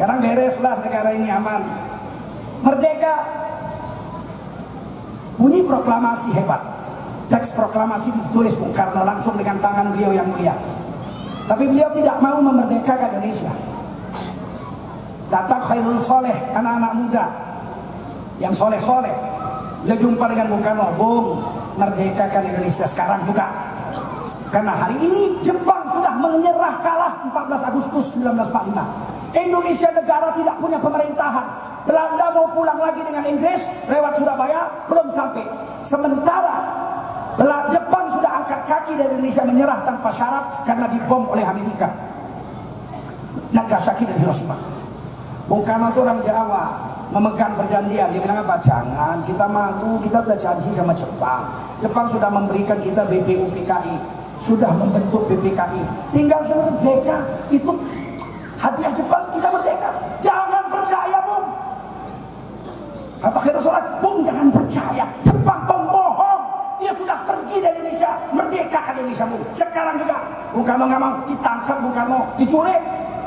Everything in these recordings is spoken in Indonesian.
Sekarang bereslah negara ini aman. Merdeka. Bunyi proklamasi hebat. Teks proklamasi ditulis Bung Karno langsung dengan tangan beliau yang mulia. Tapi beliau tidak mau memerdekakan Indonesia. Datang Khairul Soleh, anak-anak muda yang soleh-soleh. Dia jumpa dengan Bung Karno, Bung, merdekakan Indonesia sekarang juga. Karena hari ini Jepang sudah menyerah kalah 14 Agustus 1945. Indonesia negara tidak punya pemerintahan. Belanda mau pulang lagi dengan Inggris lewat Surabaya, belum sampai. Sementara Jepang sudah angkat kaki dari Indonesia, menyerah tanpa syarat karena dibom oleh Amerika. Nagasaki dan Hiroshima. Bung Karno itu orang Jawa, memegang perjanjian. Dia bilang apa? Jangan, kita malu, kita sudah janji sama Jepang. Jepang sudah memberikan kita BPU PKI, sudah membentuk BPKI. Tinggal merdeka, itu hadiah Jepang, kita merdeka. Jangan percaya, Bung. Kata Hiroshima, Bung jangan percaya. Jepang pembohong. Dia sudah pergi dari Indonesia, merdekakan Indonesia, Bung. Sekarang juga Bung Karno nggak mau, ditangkap Bung Karno, diculik.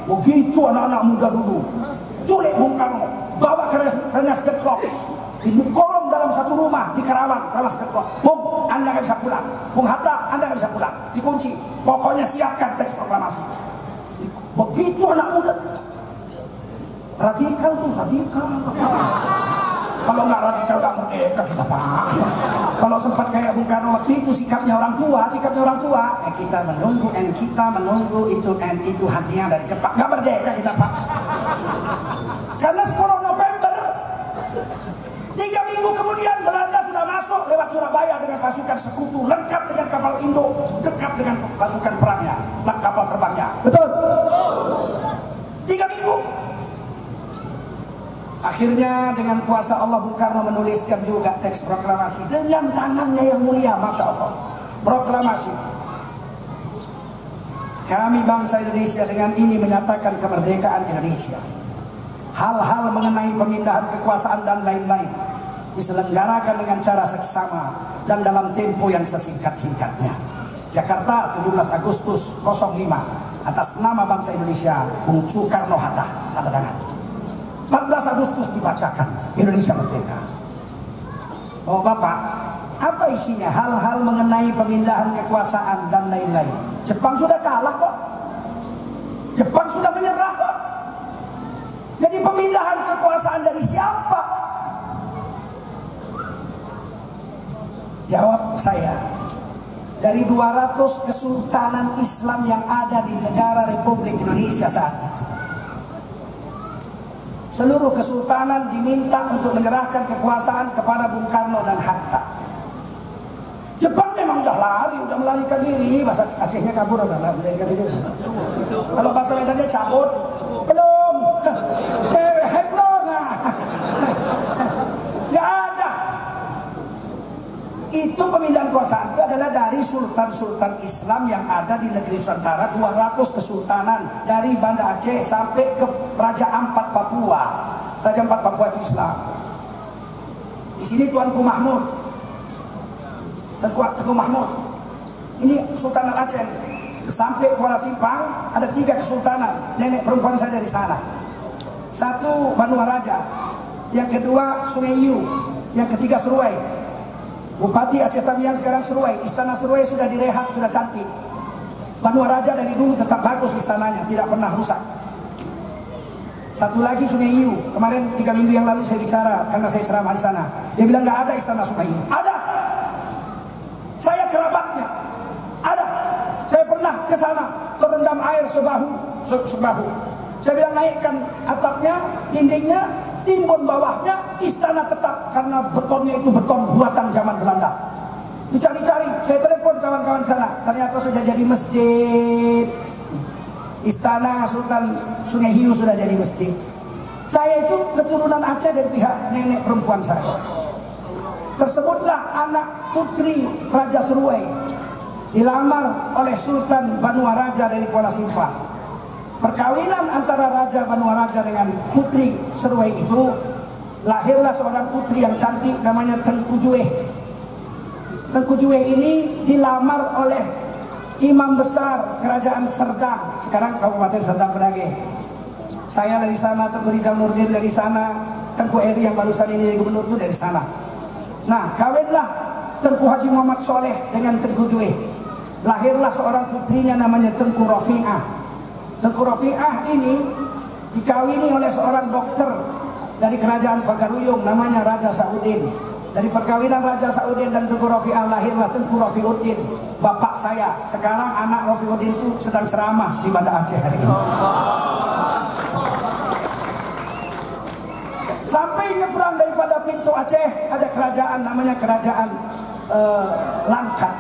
Begitu anak-anak muda dulu. Culik Bung Karno, bawa ke Rengas Dengklok, dikurung dalam satu rumah di Karawang, Rengas Dengklok. Bung, Anda nggak bisa pulang. Bung Hatta, Anda nggak bisa pulang. Dikunci. Pokoknya siapkan teks proklamasi. Begitu anak muda. Radikal tuh, radikal. Kalau nggak radikal nggak merdeka kita, Pak. Kalau sempat kayak Bung Karno waktu itu sikapnya orang tua, kita menunggu itu hadiah dari Jepang. Nggak merdeka kita, Pak. Karena 10 November 3 minggu kemudian Belanda sudah masuk lewat Surabaya dengan pasukan sekutu lengkap dengan kapal Indo, lengkap dengan pasukan perangnya, kapal terbangnya. Betul? 3 minggu. Akhirnya dengan kuasa Allah Bung Karno menuliskan juga teks proklamasi dengan tangannya yang mulia, Masya Allah. Proklamasi. Kami bangsa Indonesia dengan ini menyatakan kemerdekaan Indonesia. Hal-hal mengenai pemindahan kekuasaan dan lain-lain diselenggarakan dengan cara seksama dan dalam tempo yang sesingkat-singkatnya. Jakarta, 17 Agustus 05, atas nama bangsa Indonesia, Bung Soekarno-Hatta, tanda tangan. 14 Agustus dibacakan, Indonesia merdeka. Oh Bapak, apa isinya? Hal-hal mengenai pemindahan kekuasaan dan lain-lain. Jepang sudah kalah kok. Jepang sudah menyerah kok. Jadi pemindahan kekuasaan dari siapa? Jawab saya, dari 200 kesultanan Islam yang ada di negara Republik Indonesia saat itu. Seluruh kesultanan diminta untuk menyerahkan kekuasaan kepada Bung Karno dan Hatta. Jepang memang udah lari, udah melarikan diri. Bahasa Acehnya kabur, udah melarikan diri. Kalau bahasa Medannya cabut, belum. Belum. Nggak ada. Itu pemindahan kekuasaan itu adalah dari sultan-sultan Islam yang ada di negeri Nusantara, 200 kesultanan dari Banda Aceh sampai ke Raja Ampat Papua. Raja Ampat Papua itu Islam. Di sini Tuanku Mahmud, Tengku Mahmud. Ini Sultan Aceh. Sampai Kuala Simpang ada 3 kesultanan. Nenek perempuan saya dari sana. Satu Banuaraja, yang kedua Sungai Yu, yang ketiga Seruai. Bupati Aceh Tamiang sekarang Seruai. Istana Seruai sudah direhab, sudah cantik. Banuaraja dari dulu tetap bagus istananya, tidak pernah rusak. Satu lagi Sungai Yu. Kemarin 3 minggu yang lalu saya bicara karena saya ceramah di sana. Dia bilang nggak ada istana Sungai Yu. Ada. Saya kerabatnya. Ada. Saya pernah ke sana, terendam air sebahu. Saya bilang naikkan atapnya, dindingnya, timbun bawahnya, istana tetap karena betonnya itu beton buatan zaman Belanda. Dicari-cari, saya telepon kawan-kawan sana, ternyata sudah jadi masjid. Istana Sultan Sungai Hiu sudah jadi masjid. Saya itu keturunan Aceh dari pihak nenek perempuan saya. Tersebutlah anak putri Raja Seruai, dilamar oleh Sultan Banuaraja dari Kuala Simpang. Perkawinan antara Raja Banuaraja dengan putri Seruai itu, lahirlah seorang putri yang cantik namanya Tengku Jueh. Tengku Jueh ini dilamar oleh Imam Besar Kerajaan Serdang, sekarang Kabupaten Serdang Bedagai. Saya dari sana, Tengku Rizal Nurdin dari sana, Tengku Eri yang barusan ini jadi gubernur itu dari sana. Nah, kawinlah Tengku Haji Muhammad Soleh dengan Tengku Jueh. Lahirlah seorang putrinya namanya Tengku Rafi'ah. Tengku Rafi'ah ini dikawini oleh seorang dokter dari kerajaan Pagaruyung namanya Raja Saudin. Dari perkawinan Raja Saudin dan Tengku Rafi'ah lahirlah Tengku Rafiuddin, bapak saya. Sekarang anak Rafiuddin itu sedang ceramah di Banda Aceh hari ini. Sampai nyebrang daripada pintu Aceh ada kerajaan namanya Kerajaan Langkat.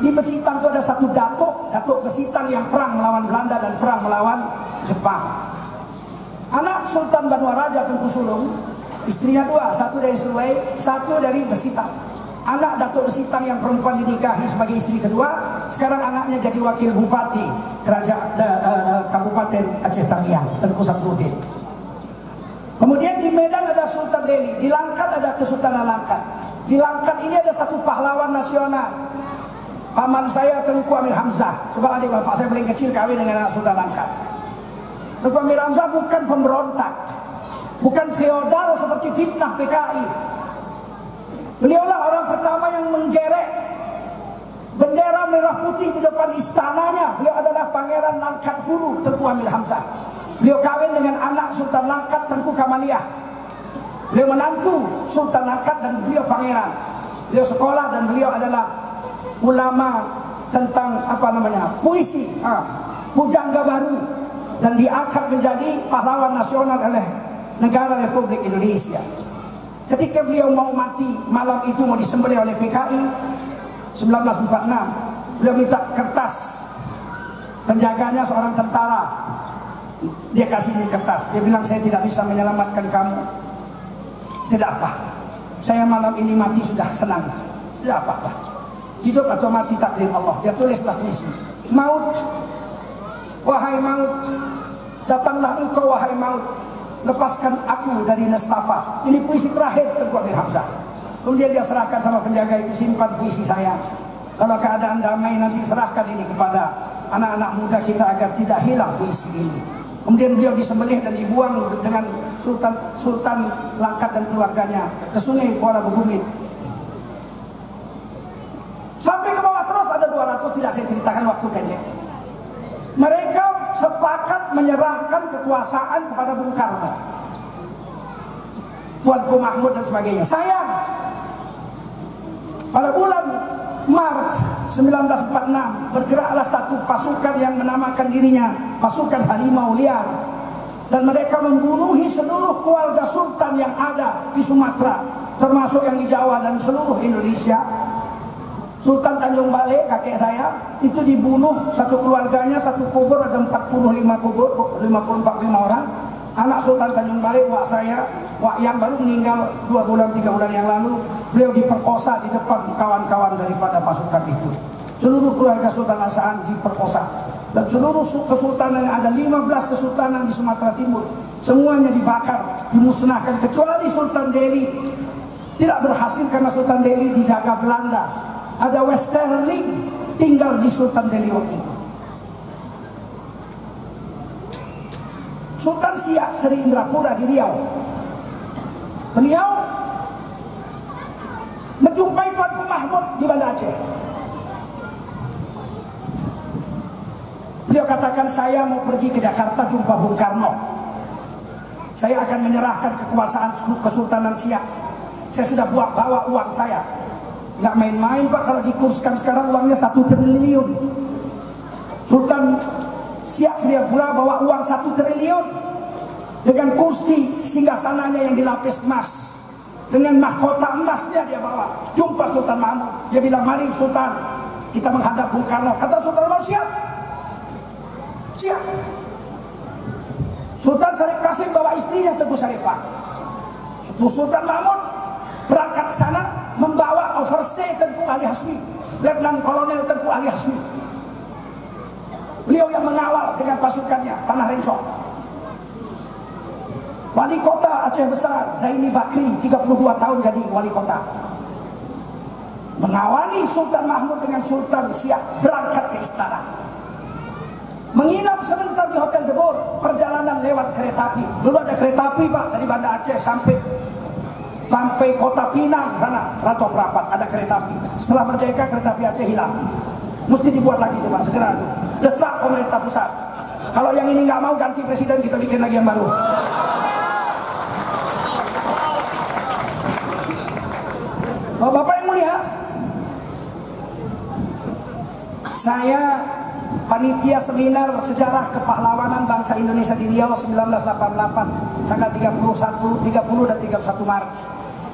Di Besitang itu ada satu Datuk Besitang yang perang melawan Belanda dan perang melawan Jepang. Anak Sultan Banwaraja Tengku Sulung, istrinya dua, satu dari Sulawesi, satu dari Besitang. Anak Datuk Besitang yang perempuan dinikahi sebagai istri kedua, sekarang anaknya jadi wakil bupati kerajaan Kabupaten Aceh Tamiang, Tengku Satruddin. Kemudian di Medan ada Sultan Delhi, di Langkat ada Kesultanan Langkat. Di Langkat ini ada satu pahlawan nasional, paman saya Tengku Amir Hamzah, sebab adik bapak saya paling kecil kawin dengan anak Sultan Langkat. Tengku Amir Hamzah bukan pemberontak, bukan feodal seperti fitnah PKI. Beliaulah orang pertama yang menggerek bendera merah putih di depan istananya. Beliau adalah Pangeran Langkat Hulu, Tengku Amir Hamzah. Beliau kawin dengan anak Sultan Langkat, Tengku Kamaliyah. Beliau menantu Sultan Langkat dan beliau pangeran. Beliau sekolah dan beliau adalah ulama tentang puisi, pujangga baru, dan diangkat menjadi pahlawan nasional oleh negara Republik Indonesia. Ketika beliau mau mati, malam itu mau disembelih oleh PKI 1946, beliau minta kertas, penjaganya seorang tentara, dia kasih ini kertas, dia bilang saya tidak bisa menyelamatkan kamu. Tidak apa, saya malam ini mati sudah senang, tidak apa-apa, hidup atau mati takdir Allah. Dia tulislah puisi, maut, wahai maut, datanglah engkau wahai maut, lepaskan aku dari nestapa. Ini puisi terakhir Tengku Amir Hamzah. Kemudian dia serahkan sama penjaga itu, simpan puisi saya, kalau keadaan damai nanti serahkan ini kepada anak-anak muda kita agar tidak hilang puisi ini. Kemudian beliau disembelih dan dibuang dengan Sultan Langkat dan keluarganya ke sungai Kuala Bugumit. Sampai ke bawah terus ada 200, tidak saya ceritakan waktu pendek. Mereka sepakat menyerahkan kekuasaan kepada Bung Karno, Tuanku Mahmud dan sebagainya. Sayang, pada bulan Maret 1946 bergeraklah satu pasukan yang menamakan dirinya pasukan Harimau Liar, dan mereka membunuhi seluruh keluarga sultan yang ada di Sumatera, termasuk yang di Jawa dan seluruh Indonesia. Sultan Tanjung Balai, kakek saya, itu dibunuh satu keluarganya, satu kubur ada 45 kubur, 45 orang. Anak Sultan Tanjung Balai, wak saya, wak yang baru meninggal 2 bulan 3 bulan yang lalu, beliau diperkosa di depan kawan-kawan daripada pasukan itu. Seluruh keluarga Sultan Asaan diperkosa, dan seluruh kesultanan yang ada 15 kesultanan di Sumatera Timur semuanya dibakar, dimusnahkan, kecuali Sultan Delhi. Tidak berhasil karena Sultan Delhi dijaga Belanda. Ada Westerling tinggal di Sultan Delhi waktu itu. Sultan Siak Seri Indrapura di Riau, beliau menjumpai Tuanku Mahmud di Banda Aceh. Beliau katakan, saya mau pergi ke Jakarta jumpa Bung Karno, saya akan menyerahkan kekuasaan Kesultanan Siak. Saya sudah bawa uang saya, nggak main-main Pak, kalau dikurskan sekarang uangnya 1 triliun. Sultan Siak Sriapura bawa uang 1 triliun dengan kursi singgasananya yang dilapis emas, dengan mahkota emasnya dia bawa. Jumpa Sultan Mahmud, dia bilang, mari Sultan, kita menghadap Bung Karno. Kata Sultan Mahmud, siap, siap. Sultan Syarif Qasim bawa istrinya Tengku Syarifah. Sultan Mahmud berangkat ke sana membawa overstay Tengku Ali Hasmi, Letnan Kolonel Tengku Ali Hasmi. Beliau yang mengawal dengan pasukannya Tanah Rencong. Wali kota Aceh Besar Zaini Bakri 32 tahun jadi wali kota, mengawali Sultan Mahmud dengan Sultan Siak berangkat ke istana, menginap sebentar di Hotel Debor. Perjalanan jalan lewat kereta api. Dulu ada kereta api Pak dari Banda Aceh sampai Kota Pinang sana, Rantau Prapat ada kereta api. Setelah merdeka kereta api Aceh hilang. Mesti dibuat lagi tuh Pak, segera tuh. Desak pemerintah pusat. Kalau yang ini nggak mau ganti presiden, kita bikin lagi yang baru. Bapak yang mulia, saya panitia seminar sejarah kepahlawanan bangsa Indonesia di Riau 1988 tanggal 30 dan 31 Maret.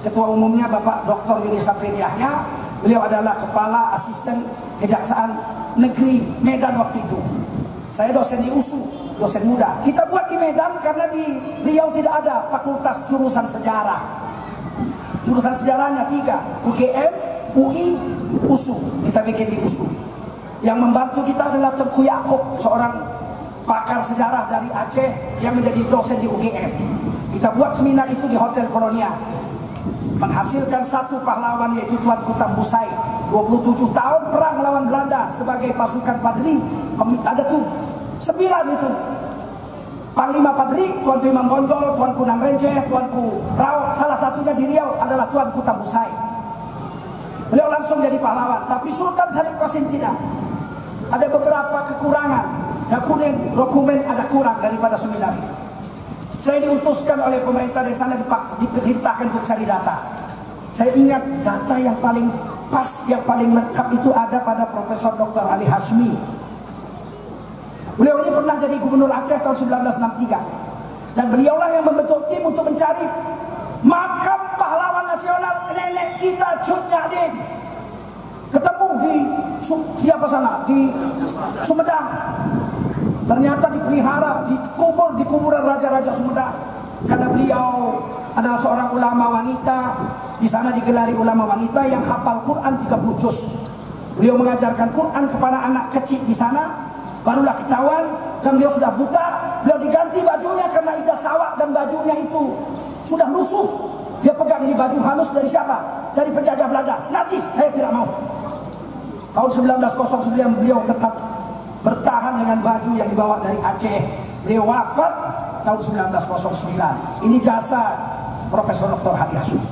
Ketua umumnya Bapak Dr. Yuni Safrin Yahya. Beliau adalah kepala asisten Kejaksaan Negeri Medan waktu itu. Saya dosen di USU, dosen muda. Kita buat di Medan karena di Riau tidak ada fakultas jurusan sejarah. Jurusan sejarahnya 3, UGM, UI, USU. Kita bikin di USU. Yang membantu kita adalah Tengku Yaakob, seorang pakar sejarah dari Aceh yang menjadi dosen di UGM. Kita buat seminar itu di Hotel Kolonial. Menghasilkan satu pahlawan yaitu Tuanku Tambusai, 27 tahun perang melawan Belanda sebagai pasukan Padri. Ada tuh 9 itu. Panglima Padri, Tuanku Imam Bonjol, Tuanku Nangrenceh, Tuanku Rao, salah satunya di Riau adalah Tuanku Tambusai. Beliau langsung jadi pahlawan, tapi Sultan Syarif Qasim tidak. Ada beberapa kekurangan, dokumen ada kurang daripada seminar itu. Saya diutuskan oleh pemerintah di sana, diperintahkan untuk cari data. Saya ingat data yang paling pas, yang paling lengkap itu ada pada Profesor Dr. Ali Hashmi. Beliau ini pernah jadi gubernur Aceh tahun 1963. Dan beliaulah yang membentuk tim untuk mencari makam pahlawan nasional nenek kita Cut Nyahdin. Ketemu di siapa sana? Di Sumedang. Ternyata dipelihara, dikubur di kuburan raja-raja Sumedang. Karena beliau adalah seorang ulama wanita, di sana digelari ulama wanita yang hafal Quran 30 juz. Beliau mengajarkan Quran kepada anak kecil di sana, barulah ketahuan dan beliau sudah buta. Beliau diganti bajunya karena ijazah dan bajunya itu sudah lusuh. Dia pegang ini baju halus dari siapa? Dari penjajah Belanda. Najis, saya tidak mau. Tahun 1909 beliau tetap bertahan dengan baju yang dibawa dari Aceh. Beliau wafat tahun 1909. Ini jasa Profesor Dr. Hadi Hashmi.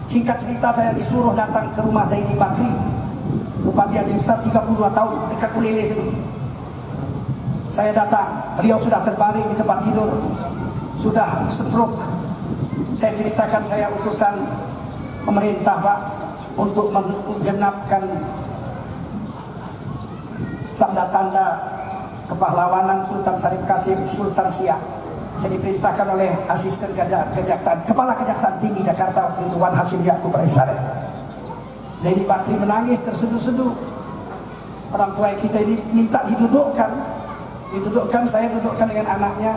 Singkat cerita, saya disuruh datang ke rumah Zaini Bakri, Bupati Aceh Besar 32 tahun, dekat Ulele sini. Saya datang, beliau sudah terbaring di tempat tidur, sudah stroke. Saya ceritakan saya utusan pemerintah Pak untuk menggenapkan tanda-tanda kepahlawanan Sultan Syarif Qasim, Sultan Siak. Saya diperintahkan oleh asisten kejaksaan, kepala kejaksaan tinggi Jakarta waktu itu, Wan Hashim Yaakob Raisare. Zaini Bakri menangis terseduh-seduh. Orang tua kita ini minta didudukkan, saya dudukkan dengan anaknya.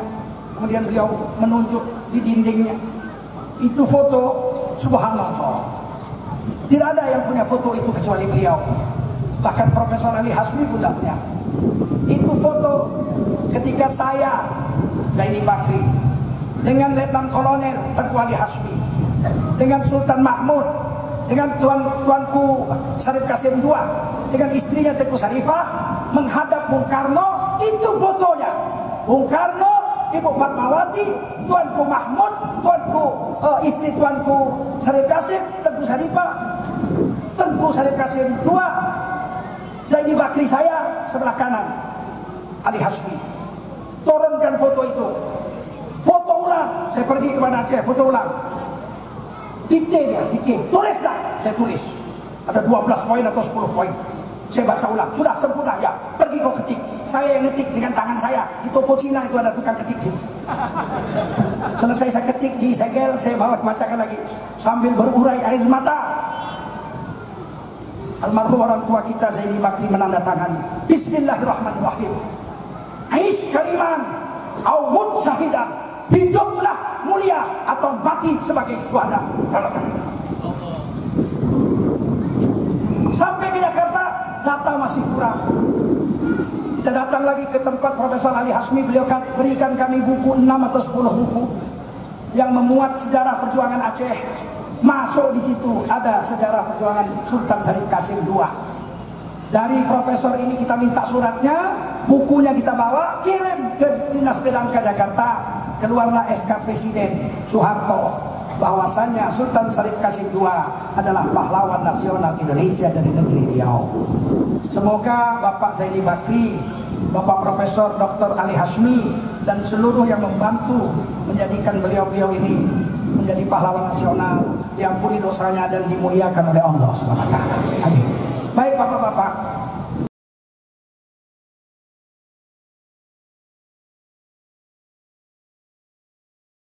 Kemudian beliau menunjuk di dindingnya. Itu foto, subhanallah. Tidak ada yang punya foto itu kecuali beliau. Bahkan Profesor Ali Hashmi pun tidak punya. Itu foto ketika saya, Zaini Bakri, dengan Letnan Kolonel Tengku Ali Hashmi, dengan Sultan Mahmud, dengan Tuanku Syarif Qasim II, dengan istrinya Tengku Syarifah menghadap Bung Karno. Itu fotonya. Bung Karno, Ibu Fatmawati, Tuanku Mahmud, istri Tuanku Syarif Qasim, Tengku Syarifah, Tengku Syarif Qasim II. Zaini Bakri saya sebelah kanan, Ali Hashmi. Turunkan foto itu. Foto ulang. Saya pergi ke mana Aceh, foto ulang. Dikte dia, dikte. Tulis dah. Saya tulis. Ada 12 poin atau 10 poin. Saya baca ulang. Sudah sempurna ya. Pergi kau ketik. Saya yang ketik dengan tangan saya. Di toko Cina itu ada tukang ketik sih. Selesai saya ketik di segel, saya bacakan lagi sambil berurai air mata. Almarhum orang tua kita Zaini Bakri menandatangani. Bismillahirrahmanirrahim. Aish kariman au mut syahidan. Hiduplah mulia atau mati sebagai syuhada. Sampai ke Jakarta, data masih kurang. Kita datang lagi ke tempat Profesor Ali Hashmi. Beliau berikan kami buku 6 atau 10 buku yang memuat sejarah perjuangan Aceh. Masuk di situ ada sejarah perjuangan Sultan Syarif Qasim II. Dari profesor ini kita minta suratnya, bukunya kita bawa, kirim ke Dinas Pedangka Jakarta, keluarlah SK Presiden Soeharto bahwasannya Sultan Syarif Qasim II adalah pahlawan nasional Indonesia dari negeri Riau. Semoga Bapak Zaini Bakri, Bapak Profesor Dr. Ali Hashmi, dan seluruh yang membantu menjadikan beliau-beliau ini menjadi pahlawan nasional, diampuni dosanya dan dimuliakan oleh Allah Subhanahu wa taala. Amin. Baik Bapak-bapak,